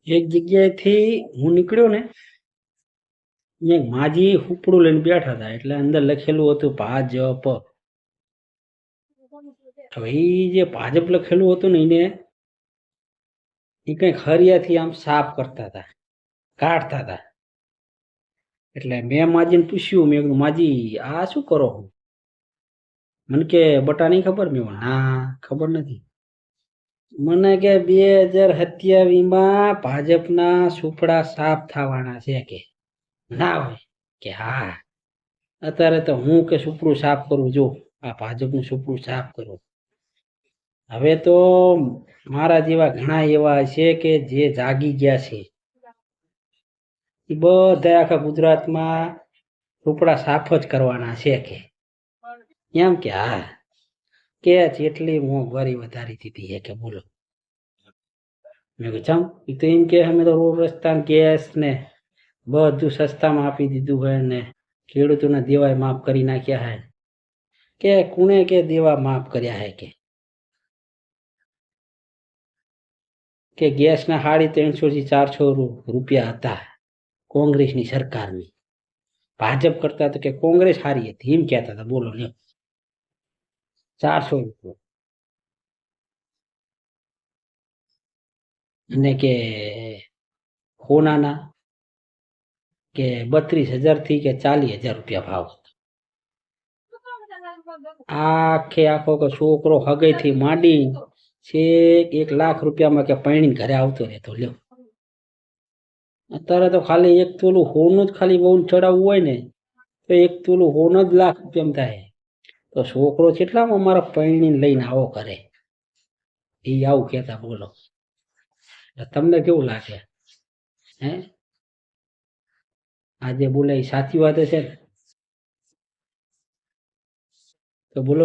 એક જગ્યાએથી હું નીકળ્યો ને, અહીંયા માજી ઉપડું લઈને બેઠા હતા, એટલે અંદર લખેલું હતું ભાજપ. હવે ઈ જે ભાજપ લખેલું હતું ને એ કઈક હરિયાથી આમ સાફ કરતા હતા, કાઢતા હતા. એટલે મેં માજીને પૂછ્યું, મેં કીધું માજી આ શું કરો છો? મને કે બટા નહીં ખબર? મેં કીધું ના ખબર નથી. મને કે 2027માં ભાજપના સુપડા સાફ થવાના છે કે ના હોય? કે હા. અત્યારે તો હું કે સુપડું સાફ કરું, જો આ ભાજપનું સુપડું સાફ કરું. હવે તો મારા જેવા ઘણા એવા છે કે જે જાગી ગયા છે, એ બધા આખા ગુજરાતમાં સુપડા સાફ જ કરવાના છે કે એમ. કે હા, કે જેટલી મોંઘવારી વધારી દીધી છે કે બોલો. મેં કીધું ચમ? એ તો એમ કે અમે તો રોડ રસ્તા ગેસ ને બધું સસ્તામાં આપી દીધું હોય ને ખેડૂતોના દેવાય માફ કરી નાખ્યા હે. કે કોણે કે દેવા માફ કર્યા હે? કે ગેસના 350 થી 400 રૂપિયા હતા કોંગ્રેસની સરકારની. ભાજપ કરતા તો કે કોંગ્રેસ સારી હતી એમ કહેતા હતા. બોલો લ્યો, 400 રૂપિયા. અને કે સોનાના કે 32,000 થી કે 40,000 રૂપિયા ભાવ. આખે આખો કે છોકરો હગઈથી માંડી છે 1,00,000 રૂપિયામાં કે પૈણીને ઘરે આવતો રહેતો. લ્યો, અત્યારે તો ખાલી એક તોલું હોનું જ ખાલી બહુ ચડાવવું હોય ને તો એક તોલું હોનું જ લાખ રૂપિયામાં થાય. તો છોકરો કેટલામાં અમારા પૈણીને લઈને આવો કરે? એ આવું કહેતા. બોલો, તમને કેવું લાગે? હે, આજે બોલે એ સાચી વાત છે ને? તો બોલો.